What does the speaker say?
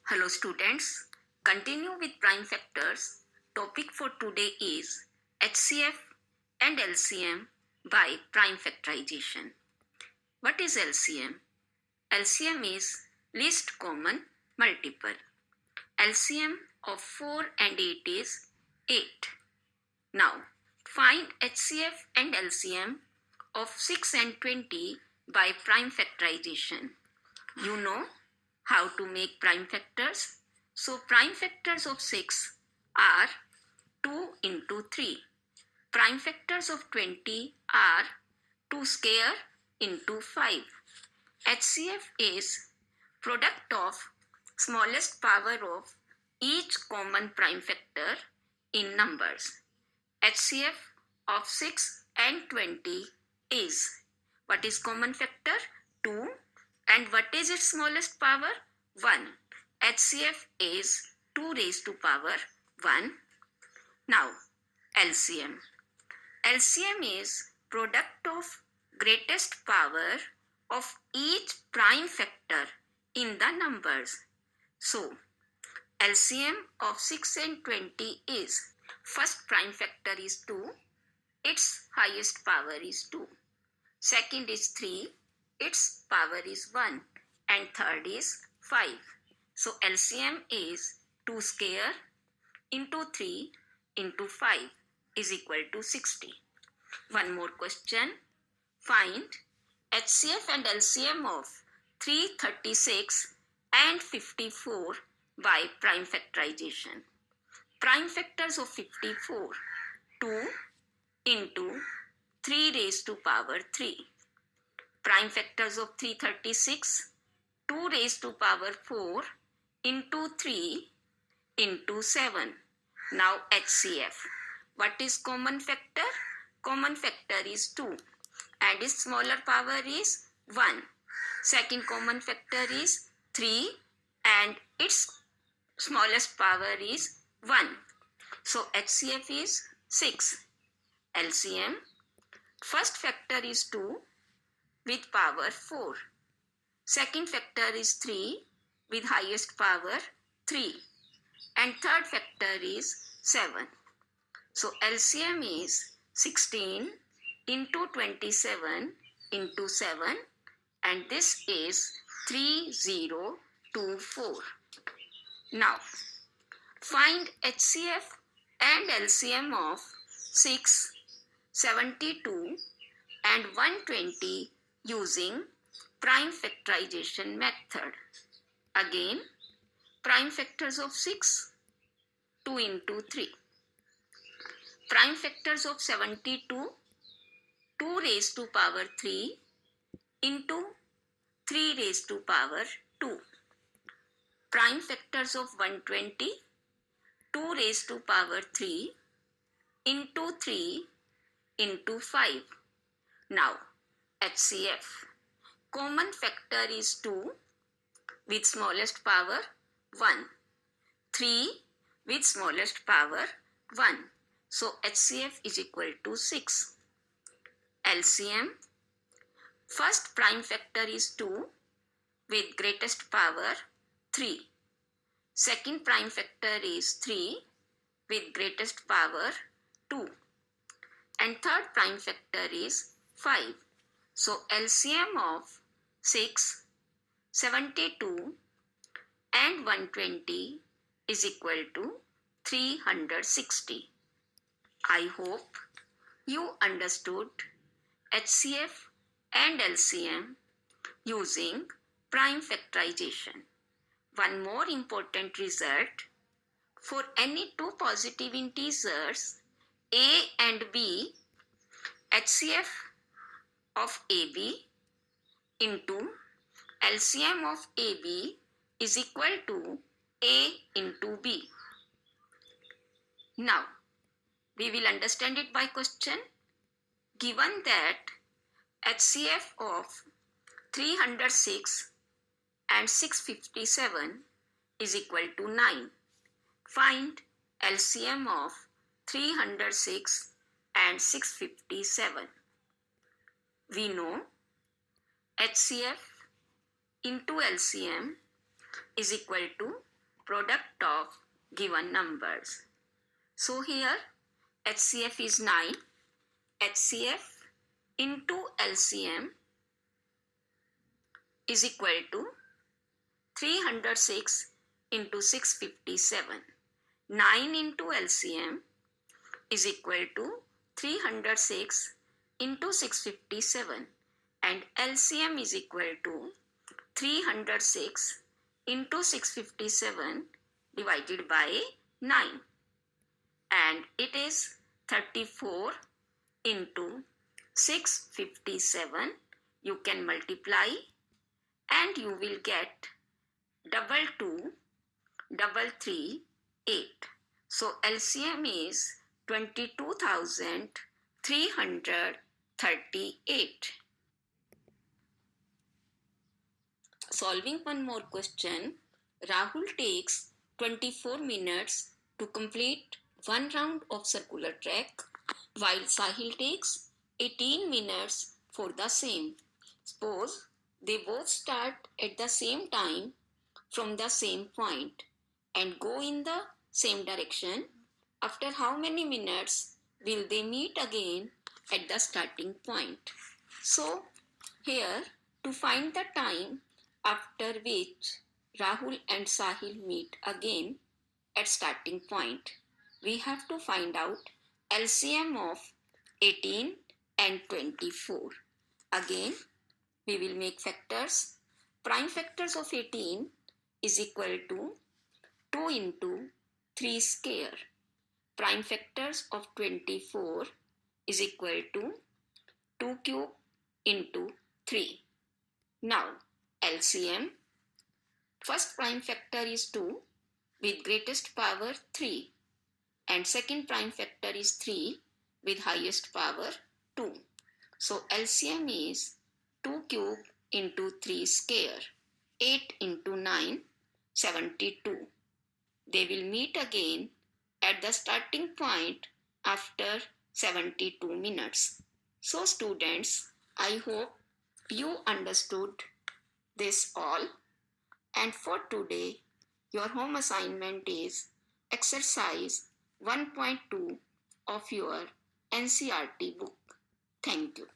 Hello students, continue with prime factors. Topic for today is HCF and LCM by prime factorization. What is LCM? LCM is least common multiple. LCM of 4 and 8 is 8. Now find HCF and LCM of 6 and 20 by prime factorization. You know how to make prime factors? So prime factors of 6 are 2 into 3. Prime factors of 20 are 2 square into 5. HCF is product of smallest power of each common prime factor in numbers. HCF of 6 and 20 is, what is common factor? 2. And what is its smallest power? 1. HCF is 2 raised to power 1. Now LCM. LCM is product of greatest power of each prime factor in the numbers. So LCM of 6 and 20 is, first prime factor is 2, its highest power is 2. Second is 3, its power is 1, and third is 5. So LCM is 2 square into 3 into 5 is equal to 60. One more question. Find HCF and LCM of 336 and 54 by prime factorization. Prime factors of 54, 2 into 3 raised to power 3. Prime factors of 336, 2 raised to power 4 into 3 into 7. Now HCF. What is common factor? Common factor is 2 and its smaller power is 1. Second common factor is 3 and its smallest power is 1. So HCF is 6. LCM. First factor is 2 with power 4. Second factor is 3 with highest power 3. And third factor is 7. So LCM is 16 into 27 into 7, and this is 3024. Now find HCF and LCM of 6, 72 and 120 using prime factorization method. Again, prime factors of 6, 2 into 3. Prime factors of 72, 2 raised to power 3 into 3 raised to power 2. Prime factors of 120, 2 raised to power 3 into 3 into 5. Now HCF. Common factor is 2 with smallest power 1. 3 with smallest power 1. So HCF is equal to 6. LCM. First prime factor is 2 with greatest power 3. Second prime factor is 3 with greatest power 2. And third prime factor is 5. So LCM of 6, 72 and 120 is equal to 360. I hope you understood HCF and LCM using prime factorization. One more important result: for any two positive integers A and B, HCF of AB into LCM of AB is equal to A into B. Now we will understand it by question. Given that HCF of 306 and 657 is equal to 9. Find LCM of 306 and 657. We know HCF into LCM is equal to product of given numbers. So here HCF is 9. HCF into LCM is equal to 306 into 657. 9 into LCM is equal to 306 into 657, and LCM is equal to 306 into 657 divided by 9, and it is 34 into 657. You can multiply and you will get 22338. So LCM is 22,338. Solving one more question. Rahul takes 24 minutes to complete one round of circular track, while Sahil takes 18 minutes for the same. Suppose they both start at the same time from the same point and go in the same direction. After how many minutes will they meet again at the starting point? So here, to find the time after which Rahul and Sahil meet again at starting point, we have to find out LCM of 18 and 24. Again, we will make factors. Prime factors of 18 is equal to 2 into 3 square. Prime factors of 24 is equal to 2 cube into 3. Now, LCM. First prime factor is 2 with greatest power 3, and second prime factor is 3 with highest power 2. So LCM is 2 cube into 3 square. 8 into 9, 72. They will meet again at the starting point after 72 minutes. So students, I hope you understood this all. And for today, your home assignment is exercise 1.2 of your NCERT book. Thank you.